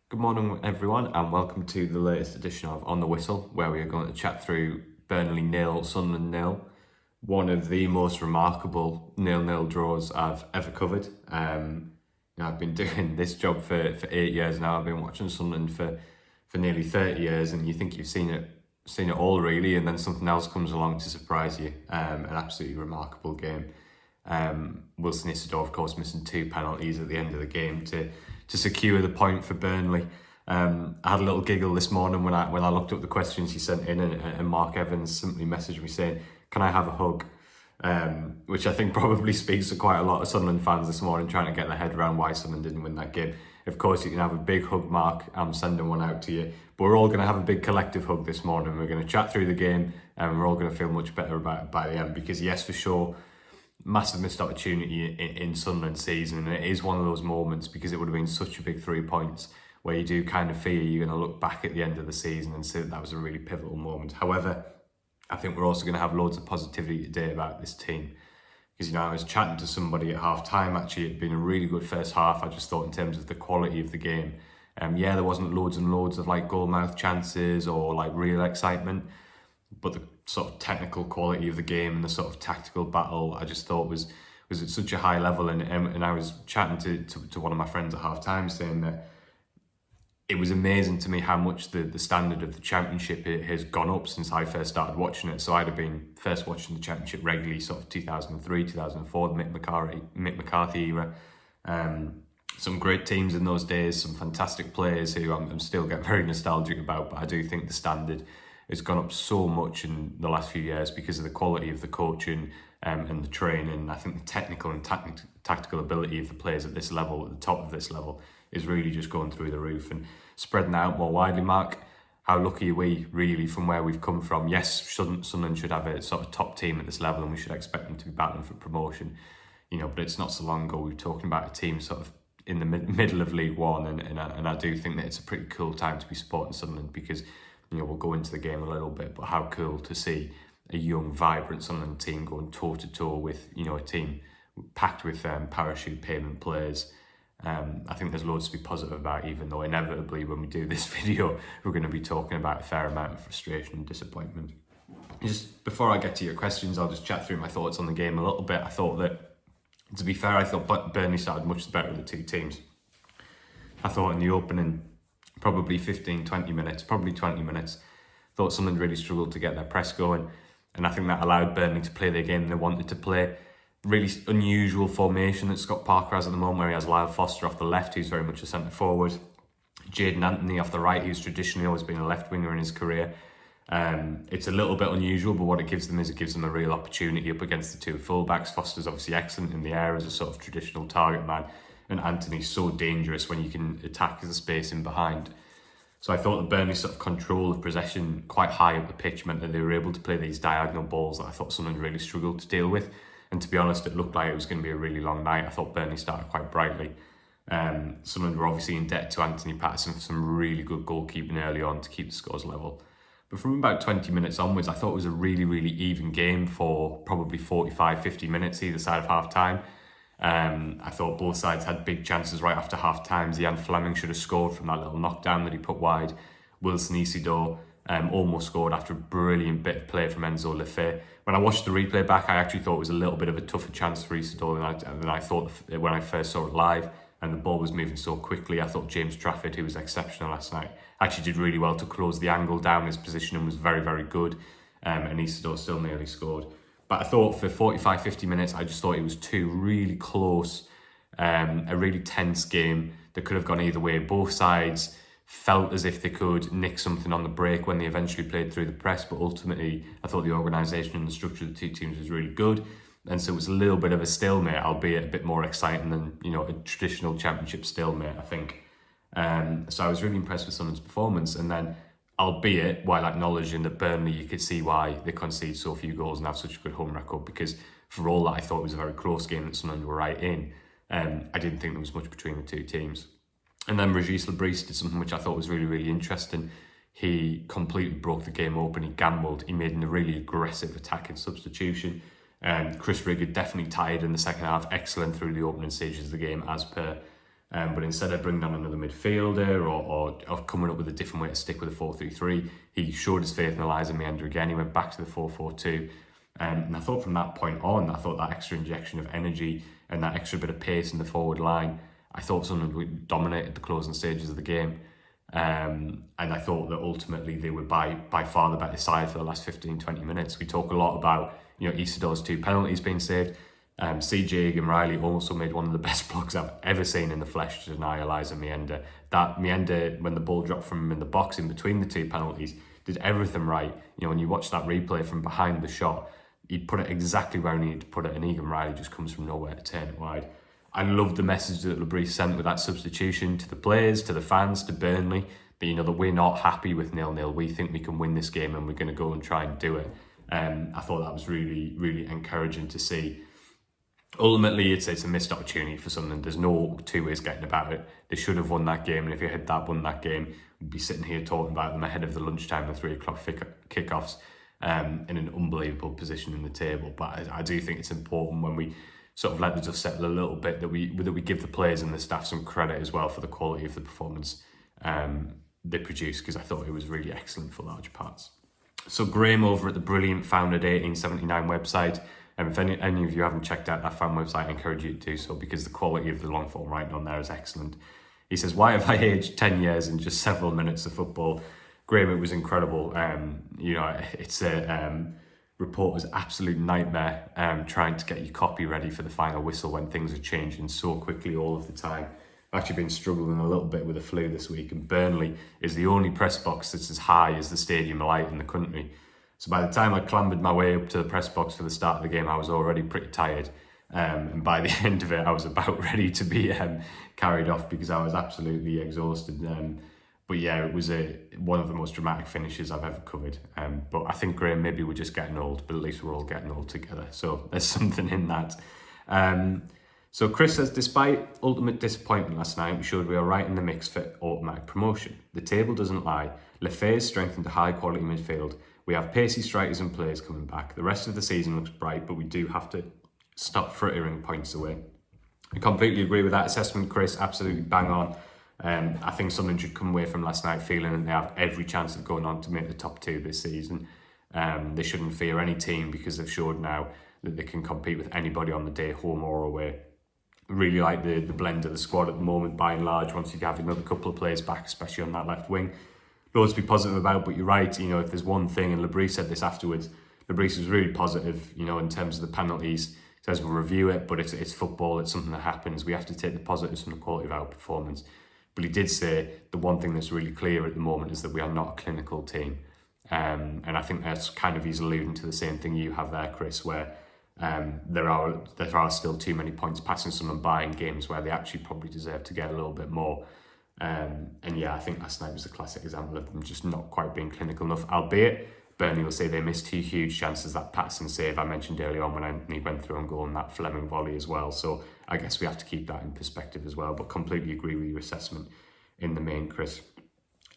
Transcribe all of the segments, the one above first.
Good morning, everyone, and welcome to the latest edition of On the Whistle, where we are going to chat through Burnley 0, Sunderland 0, one of the most remarkable 0-0 draws I've ever covered. I've been doing this job for 8 years now. I've been watching Sunderland for nearly 30 years, and you think you've seen it all really, and then something else comes along to surprise you. An absolutely remarkable game. Wilson Isidore, of course, missing 2 penalties at the end of the game to secure the point for Burnley. I had a little giggle this morning when I looked up the questions he sent in, and Mark Evans simply messaged me saying, "Can I have a hug?" Which I think probably speaks to quite a lot of Sunderland fans this morning, trying to get their head around why Sunderland didn't win that game. Of course, you can have a big hug, Mark. I'm sending one out to you. But we're all going to have a big collective hug this morning. We're going to chat through the game, and we're all going to feel much better about it by the end. Because yes, for sure, massive missed opportunity in Sunderland's season, and it is one of those moments because it would have been such a big 3 points where you do kind of fear you're going to look back at the end of the season and say that was a really pivotal moment. However, I think we're also going to have loads of positivity today about this team because, I was chatting to somebody at half time. Actually, it'd been a really good first half. I just thought in terms of the quality of the game, there wasn't loads and loads of like goal mouth chances or like real excitement, but the sort of technical quality of the game and the sort of tactical battle, I just thought was at such a high level. And I was chatting to one of my friends at half time saying that it was amazing to me how much the standard of the Championship has gone up since I first started watching it. So I'd have been first watching the Championship regularly sort of 2003, 2004, the Mick McCarthy era. Some great teams in those days, some fantastic players who I'm still get very nostalgic about, but I do think the standard has gone up so much in the last few years because of the quality of the coaching and the training. I think the technical and tactical ability of the players at this level, at the top of this level, is really just going through the roof and spreading out more widely. Mark, how lucky are we really from where we've come from? Yes, Sunderland should have a sort of top team at this level and we should expect them to be battling for promotion, but it's not so long ago we were talking about a team sort of in the middle of League One, and I do think that it's a pretty cool time to be supporting Sunderland because we'll go into the game a little bit, but how cool to see a young, vibrant Sunderland team going toe-to-toe with, a team packed with parachute payment players. I think there's loads to be positive about, even though inevitably when we do this video, we're going to be talking about a fair amount of frustration and disappointment. Just before I get to your questions, I'll just chat through my thoughts on the game a little bit. I thought that, to be fair, I thought Burnley started much better of the two teams. I thought in the opening, probably 20 minutes, thought Sunderland really struggled to get their press going. And I think that allowed Burnley to play their game they wanted to play. Really unusual formation that Scott Parker has at the moment, where he has Lyle Foster off the left, who's very much a centre forward. Jayden Anthony off the right, who's traditionally always been a left winger in his career. It's a little bit unusual, but what it gives them is it gives them a real opportunity up against the two fullbacks. Foster's obviously excellent in the air as a sort of traditional target man, and Anthony's so dangerous when you can attack the space in behind. So I thought the Burnley sort of control of possession quite high up the pitch meant that they were able to play these diagonal balls that I thought Sunderland really struggled to deal with. And to be honest, it looked like it was going to be a really long night. I thought Burnley started quite brightly. Sunderland were obviously in debt to Anthony Patterson for some really good goalkeeping early on to keep the scores level. But from about 20 minutes onwards, I thought it was a really, really even game for probably 45, 50 minutes either side of half-time. I thought both sides had big chances right after half-time. Zian Fleming should have scored from that little knockdown that he put wide. Wilson Isidore almost scored after a brilliant bit of play from Enzo Lefebvre. When I watched the replay back, I actually thought it was a little bit of a tougher chance for Isidore than I thought when I first saw it live, and the ball was moving so quickly. I thought James Trafford, who was exceptional last night, actually did really well to close the angle down. His positioning was very, very good, and Isidore still nearly scored. But I thought for 45, 50 minutes, I just thought it was two really close, a really tense game that could have gone either way. Both sides felt as if they could nick something on the break when they eventually played through the press, but ultimately I thought the organisation and the structure of the two teams was really good, and so it was a little bit of a stalemate, albeit a bit more exciting than a traditional Championship stalemate, I think. So I was really impressed with Sunderland's performance, and then albeit while acknowledging that Burnley, you could see why they concede so few goals and have such a good home record, because for all that I thought it was a very close game that Sunderland were right in, I didn't think there was much between the two teams. And then Régis Lebris did something which I thought was really, really interesting. He completely broke the game open. He gambled. He made a really aggressive attacking substitution. Chris Rigg definitely tired in the second half. Excellent through the opening stages of the game, as per. But instead of bringing on another midfielder or coming up with a different way to stick with a 4-3-3, he showed his faith in Eliza Meander again. He went back to the 4-4-2. And I thought from that point on, I thought that extra injection of energy and that extra bit of pace in the forward line, I thought Sunderland dominated the closing stages of the game. And I thought that ultimately they were by far the better side for the last 15-20 minutes. We talk a lot about, Isidore's 2 penalties being saved. CJ Riley also made one of the best blocks I've ever seen in the flesh to deny Eliza Meander. That Meander, when the ball dropped from him in the box in between the 2 penalties, did everything right. When you watch that replay from behind the shot, he'd put it exactly where he needed to put it, and Egan Riley just comes from nowhere to turn it wide. I loved the message that Labrie sent with that substitution to the players, to the fans, to Burnley, that we're not happy with 0-0. We think we can win this game and we're going to go and try and do it. I thought that was really, really encouraging to see. Ultimately, it's a missed opportunity for Sunderland. There's no two ways getting about it. They should have won that game, and if you had won that game, we'd be sitting here talking about them ahead of the lunchtime and 3 o'clock kickoffs in an unbelievable position in the table. But I do think it's important when we sort of let the dust settle a little bit that we give the players and the staff some credit as well for the quality of the performance they produced, because I thought it was really excellent for large parts. So Graham over at the brilliant Founded 1879 website, if any of you haven't checked out that fan website, I encourage you to do so, because the quality of the long form writing on there is excellent. He says, why have I aged 10 years in just several minutes of football? Graham, it was incredible. It's a reporter's absolute nightmare trying to get your copy ready for the final whistle when things are changing so quickly all of the time. I've actually been struggling a little bit with the flu this week, and Burnley is the only press box that's as high as the Stadium Light in the country. So by the time I clambered my way up to the press box for the start of the game, I was already pretty tired. And by the end of it, I was about ready to be carried off because I was absolutely exhausted. But yeah, it was one of the most dramatic finishes I've ever covered. But I think, Graham, maybe we're just getting old, but at least we're all getting old together. So there's something in that. So Chris says, despite ultimate disappointment last night, we showed we are right in the mix for automatic promotion. The table doesn't lie. Lefebvre's strengthened a high-quality midfield. We have pacey strikers and players coming back. The rest of the season looks bright, but we do have to stop frittering points away. I completely agree with that assessment, Chris. Absolutely bang on. I think Sunderland should come away from last night feeling that they have every chance of going on to make the top 2 this season. They shouldn't fear any team because they've showed now that they can compete with anybody on the day, home or away. Really like the blend of the squad at the moment, by and large, once you have another couple of players back, especially on that left wing. Loads to be positive about, but you're right, if there's one thing, and Labrie said this afterwards, Labrie was really positive, in terms of the penalties. He says we'll review it, but it's football, it's something that happens. We have to take the positives from the quality of our performance. But he did say the one thing that's really clear at the moment is that we are not a clinical team. And I think that's kind of, he's alluding to the same thing you have there, Chris, where there are still too many points passing someone by in games where they actually probably deserve to get a little bit more. And yeah, I think last night was a classic example of them just not quite being clinical enough, albeit Burnley will say they missed 2 huge chances, that Patterson save I mentioned earlier on when he went through on goal, and that Fleming volley as well. So I guess we have to keep that in perspective as well, but completely agree with your assessment in the main, Chris.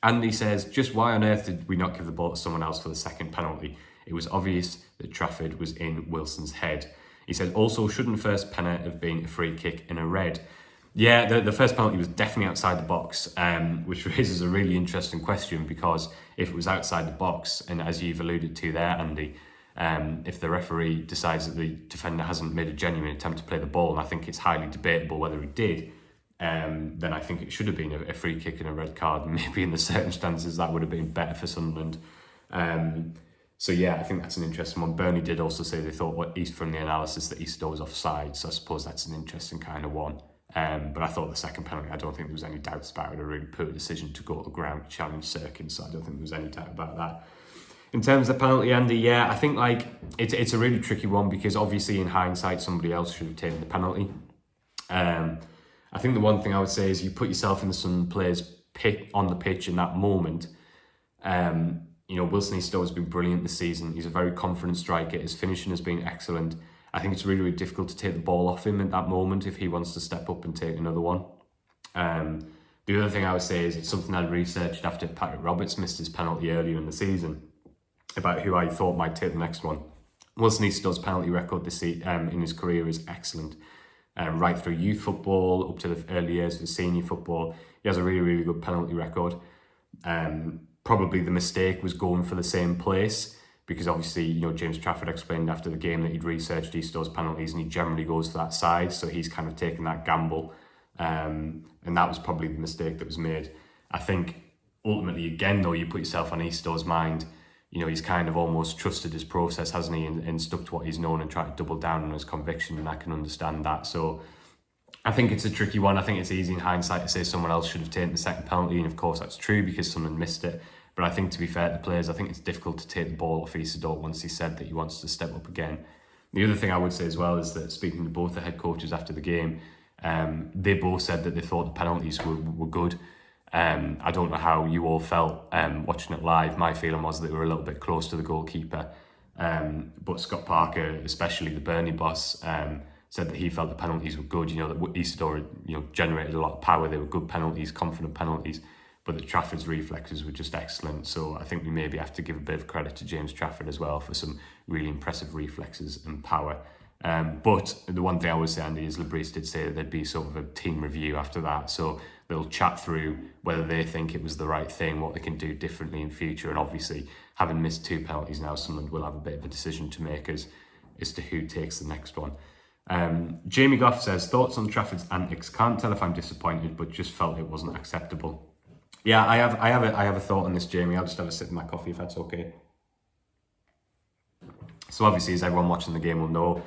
Andy says, just why on earth did we not give the ball to someone else for the second penalty? It was obvious that Trafford was in Wilson's head. He said, also, shouldn't first penalty have been a free kick in a red? Yeah, the first penalty was definitely outside the box, which raises a really interesting question, because if it was outside the box, and as you've alluded to there, Andy, if the referee decides that the defender hasn't made a genuine attempt to play the ball, and I think it's highly debatable whether he did, then I think it should have been a free kick and a red card, and maybe in the circumstances that would have been better for Sunderland. So yeah, I think that's an interesting one. Burnley did also say they thought from the analysis that Isidore was offside, so I suppose that's an interesting kind of one. But I thought the second penalty, I don't think there was any doubts about it. A really poor decision to go to the ground to challenge Sirkin, so I don't think there was any doubt about that. In terms of the penalty, Andy, yeah, I think it's a really tricky one, because obviously in hindsight somebody else should have taken the penalty. I think the one thing I would say is you put yourself in some players' on the pitch in that moment. Wilson Isidore has been brilliant this season. He's a very confident striker. His finishing has been excellent. I think it's really, really difficult to take the ball off him at that moment if he wants to step up and take another one. The other thing I would say is it's something I'd researched after Patrick Roberts missed his penalty earlier in the season about who I thought might take the next one. Wilson Isidore's penalty record this in his career is excellent. right through youth football, up to the early years of the senior football. He has a really, really good penalty record. Probably the mistake was going for the same place, because obviously, James Trafford explained after the game that he'd researched Eastow's penalties and he generally goes to that side, so he's kind of taken that gamble, and that was probably the mistake that was made. I think ultimately, again though, you put yourself on Eastow's mind, he's kind of almost trusted his process, hasn't he, and stuck to what he's known and tried to double down on his conviction, and I can understand that. So I think it's a tricky one. I think it's easy in hindsight to say someone else should have taken the second penalty, and of course that's true because someone missed it. But I think, to be fair to the players, I think it's difficult to take the ball off Isidore once he said that he wants to step up again. The other thing I would say as well is that, speaking to both the head coaches after the game, they both said that they thought the penalties were good. I don't know how you all felt watching it live. My feeling was that they were a little bit close to the goalkeeper. But Scott Parker, especially the Burnley boss, said that he felt the penalties were good. That Isidore had, generated a lot of power. They were good penalties, confident penalties. But that Trafford's reflexes were just excellent. So I think we maybe have to give a bit of credit to James Trafford as well for some really impressive reflexes and power. But the one thing I would say, Andy, is Lebris did say that there'd be sort of a team review after that. So they'll chat through whether they think it was the right thing, what they can do differently in future. And obviously, having missed 2 penalties now, Sunderland will have a bit of a decision to make as to who takes the next one. Jamie Goff says, thoughts on Trafford's antics? Can't tell if I'm disappointed, but just felt it wasn't acceptable. Yeah, I have a thought on this, Jamie. I'll just have a sip of my coffee if that's okay. So obviously, as everyone watching the game will know,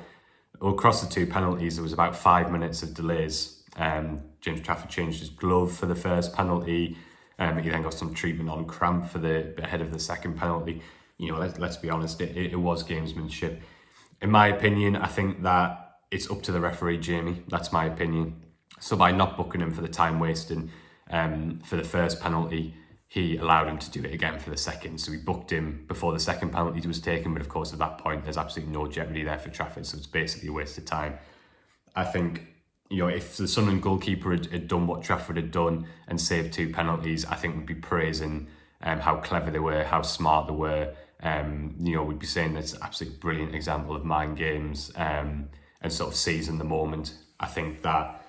across the 2 penalties, there was about 5 minutes of delays. James Trafford changed his glove for the first penalty. He then got some treatment on cramp for the ahead of the second penalty. Let's be honest, it was gamesmanship. In my opinion, I think that it's up to the referee, Jamie. That's my opinion. So by not booking him for the time wasting for the first penalty, he allowed him to do it again for the second. So we booked him before the second penalty was taken, but of course at that point there's absolutely no jeopardy there for Trafford, so it's basically a waste of time. I think, if the Sunderland goalkeeper had done what Trafford had done and saved 2 penalties, I think we'd be praising how clever they were, how smart they were. We'd be saying that's an absolutely brilliant example of mind games and sort of seizing the moment. I think that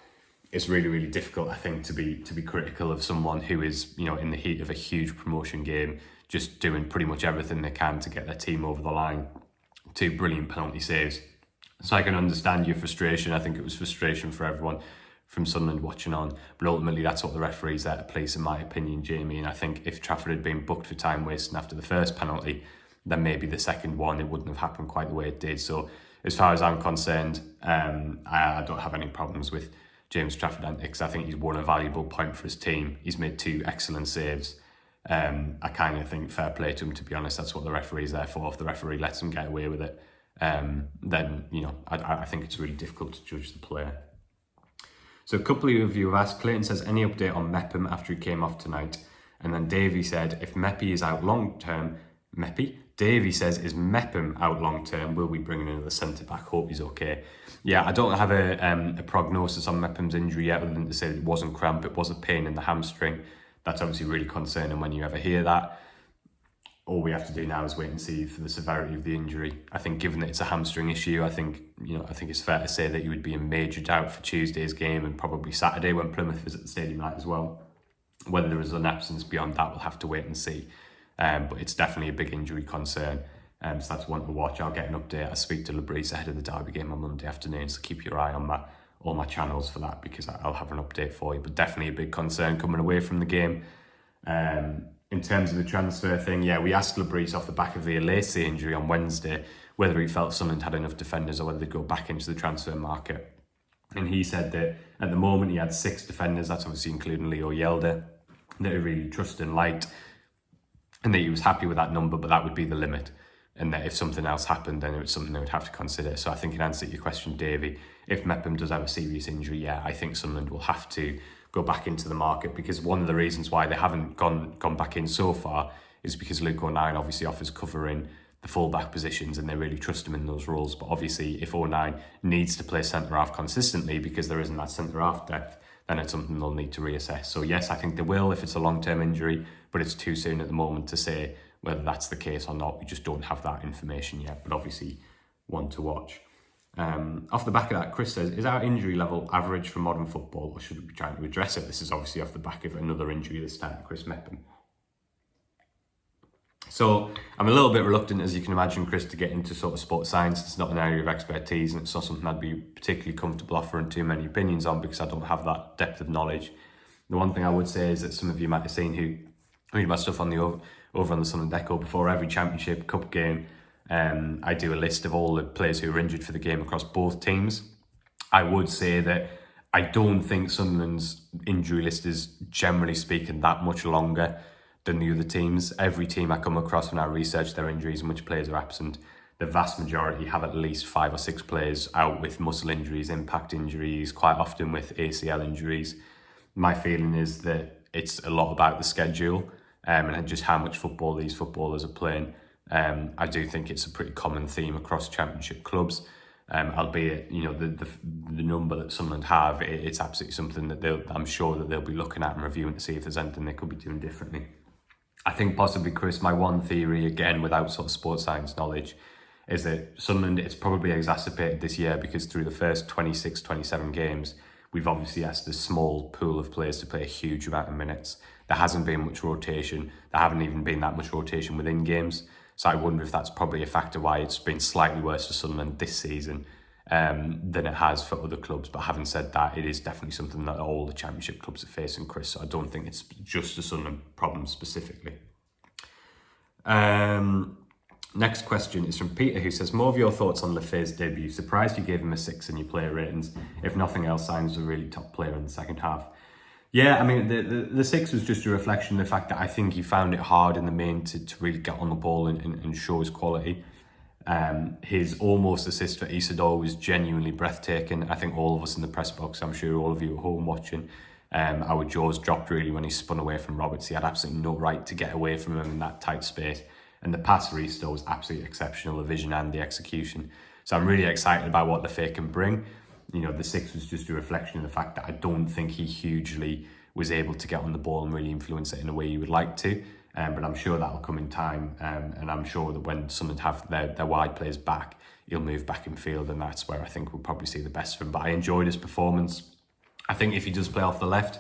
it's really, really difficult, I think, to be critical of someone who is, in the heat of a huge promotion game, just doing pretty much everything they can to get their team over the line. 2 brilliant penalty saves. So I can understand your frustration. I think it was frustration for everyone from Sunderland watching on. But ultimately, that's what the referee's there to police, in my opinion, Jamie. And I think if Trafford had been booked for time wasting after the first penalty, then maybe the second one, it wouldn't have happened quite the way it did. So as far as I'm concerned, I don't have any problems with James Trafford antics. I think he's won a valuable point for his team. He's made 2 excellent saves. I kind of think fair play to him, to be honest. That's what the referee's there for. If the referee lets him get away with it, then, I think it's really difficult to judge the player. So a couple of you have asked, Clayton says, any update on Mepham after he came off tonight? And then Davey said, if Meppy is out long-term, Davey says, is Mepham out long-term? Will we bring in another centre-back? Hope he's okay. Yeah, I don't have a prognosis on Mepham's injury yet, other than to say that it wasn't cramp, it was a pain in the hamstring. That's obviously really concerning when you ever hear that. All we have to do now is wait and see for the severity of the injury. I think given that it's a hamstring issue, I think it's fair to say that he would be in major doubt for Tuesday's game and probably Saturday when Plymouth visit the stadium night as well. Whether there is an absence beyond that, we'll have to wait and see. But it's definitely a big injury concern. So that's one to watch. I'll get an update. I speak to Lebris ahead of the Derby game on Monday afternoon, so keep your eye on all my channels for that, because I'll have an update for you. But definitely a big concern coming away from the game. In terms of the transfer thing, yeah, we asked Lebris off the back of the Alesi injury on Wednesday whether he felt Sunderland had enough defenders or whether they'd go back into the transfer market. And he said that at the moment he had 6 defenders, that's obviously including Leo Yelder, that he really trusted and liked, and that he was happy with that number, but that would be the limit. And that if something else happened, then it was something they would have to consider. So I think in answer to your question, Davey, if Mepham does have a serious injury, yeah, I think Sunderland will have to go back into the market, because one of the reasons why they haven't gone back in so far is because Luke O'Nien obviously offers cover in the full-back positions and they really trust him in those roles. But obviously, if O'Nien needs to play centre-half consistently because there isn't that centre-half depth, then it's something they'll need to reassess. So yes, I think they will if it's a long-term injury, but it's too soon at the moment to say whether that's the case or not. We just don't have that information yet, but obviously one to watch. Off the back of that, Chris says, is our injury level average for modern football, or should we be trying to address it? This is obviously off the back of another injury this time, Chris Mepham. So I'm a little bit reluctant, as you can imagine, Chris, to get into sort of sports science. It's not an area of expertise, and it's not something I'd be particularly comfortable offering too many opinions on because I don't have that depth of knowledge. The one thing I would say is that some of you might have seen who read my stuff on the over on the Sunderland Deco before every championship cup game. I do a list of all the players who were injured for the game across both teams. I would say that I don't think Sunderland's injury list is, generally speaking, that much longer than the other teams. Every team I come across when I research their injuries and which players are absent, the vast majority have at least 5 or 6 players out with muscle injuries, impact injuries, quite often with ACL injuries. My feeling is that it's a lot about the schedule and just how much football these footballers are playing. I do think it's a pretty common theme across championship clubs, albeit the number that Sunderland have, it's absolutely something that I'm sure that they'll be looking at and reviewing to see if there's anything they could be doing differently. I think possibly, Chris, my one theory, again, without sort of sports science knowledge, is that Sunderland, it's probably exacerbated this year because through the first 26, 27 games, we've obviously asked a small pool of players to play a huge amount of minutes. There hasn't been much rotation. There haven't even been that much rotation within games. So I wonder if that's probably a factor why it's been slightly worse for Sunderland this season than it has for other clubs. But having said that, it is definitely something that all the championship clubs are facing, Chris. So I don't think it's just a Sunderland problem specifically. Next question is from Peter, who says, more of your thoughts on Lefebvre's debut. Surprised you gave him a 6 in your player ratings. If nothing else, signs a really top player in the second half. Yeah, I mean, the 6 was just a reflection of the fact that I think he found it hard in the main to really get on the ball and show his quality. His almost assist for Isidore was genuinely breathtaking. I think all of us in the press box, I'm sure all of you at home watching, our jaws dropped really when he spun away from Roberts. He had absolutely no right to get away from him in that tight space. And the pass for Isidore was absolutely exceptional, the vision and the execution. So I'm really excited about what Lefebvre can bring. The 6 was just a reflection of the fact that I don't think he hugely was able to get on the ball and really influence it in a way you would like to. But I'm sure that'll come in time. And I'm sure that when Sunderland have their wide players back, he'll move back in field. And that's where I think we'll probably see the best from him. But I enjoyed his performance. I think if he does play off the left,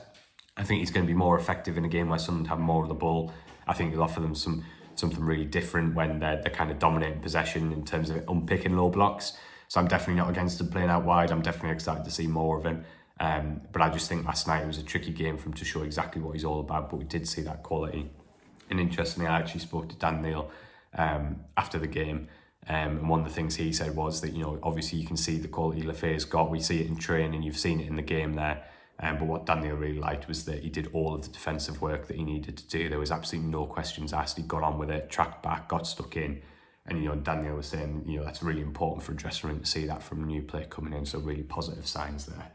I think he's going to be more effective in a game where Sunderland have more of the ball. I think he'll offer them something really different when they're kind of dominating possession in terms of unpicking low blocks. So I'm definitely not against him playing out wide. I'm definitely excited to see more of him. But I just think last night it was a tricky game for him to show exactly what he's all about. But we did see that quality. And interestingly, I actually spoke to Dan Neil after the game. And one of the things he said was that, obviously you can see the quality Lefebvre's got. We see it in training. You've seen it in the game there. But what Dan Neil really liked was that he did all of the defensive work that he needed to do. There was absolutely no questions asked. He got on with it, tracked back, got stuck in. And, Daniel was saying, that's really important for a dressing room to see that from a new player coming in. So really positive signs there.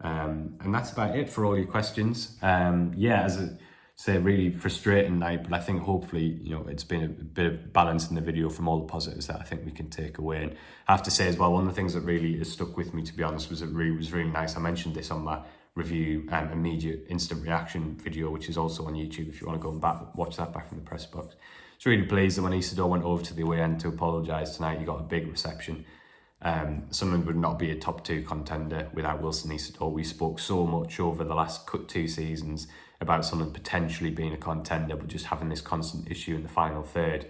And that's about it for all your questions. As I say, really frustrating night, but I think hopefully, it's been a bit of balance in the video from all the positives that I think we can take away. And I have to say as well, one of the things that really has stuck with me, to be honest, was really nice. I mentioned this on my review immediate instant reaction video, which is also on YouTube if you want to go and watch that back from the press box. It's really pleased that when Isidore went over to the away end to apologise tonight, he got a big reception. Sunderland would not be a top 2 contender without Wilson Isidore. We spoke so much over the last 2 seasons about Sunderland potentially being a contender, but just having this constant issue in the final third,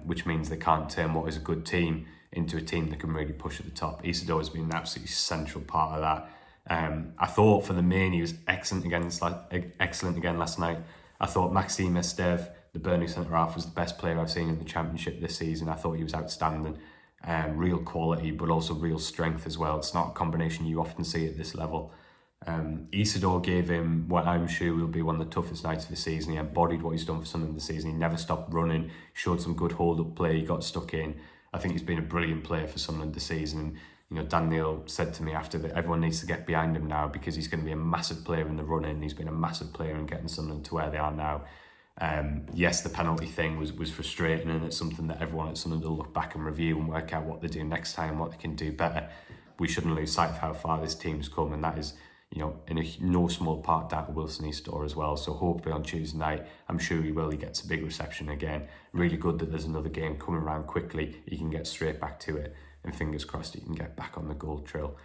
which means they can't turn what is a good team into a team that can really push at the top. Isidore has been an absolutely central part of that. I thought for the main he was excellent again last night. I thought Maxime Esteve, the Burnley centre-half, was the best player I've seen in the Championship this season. I thought he was outstanding. Real quality, but also real strength as well. It's not a combination you often see at this level. Isidore gave him what I'm sure will be one of the toughest nights of the season. He embodied what he's done for Sunderland this season. He never stopped running, showed some good hold-up play, he got stuck in. I think he's been a brilliant player for Sunderland this season. And, Dan Neil said to me after that everyone needs to get behind him now because he's going to be a massive player in the run-in. He's been a massive player in getting Sunderland to where they are now. Yes, the penalty thing was frustrating, and it's something that everyone at Sunderland will look back and review and work out what they do next time, what they can do better. We shouldn't lose sight of how far this team's come, and that is, in no small part down to Wilson Isidore as well. So hopefully on Tuesday night, I'm sure he will. He gets a big reception again. Really good that there's another game coming around quickly. He can get straight back to it. and fingers crossed you can get back on the Gould trail.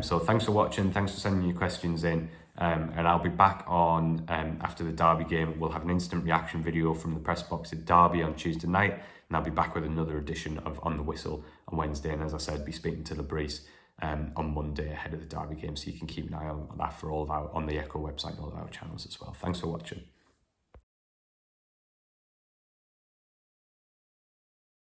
So thanks for watching, thanks for sending your questions in, and I'll be back on after the Derby game. We'll have an instant reaction video from the press box at Derby on Tuesday night, and I'll be back with another edition of On the Whistle on Wednesday, and as I said, be speaking to Labrice on Monday ahead of the Derby game, so you can keep an eye on that for all of our, on the Echo website and all of our channels as well. Thanks for watching.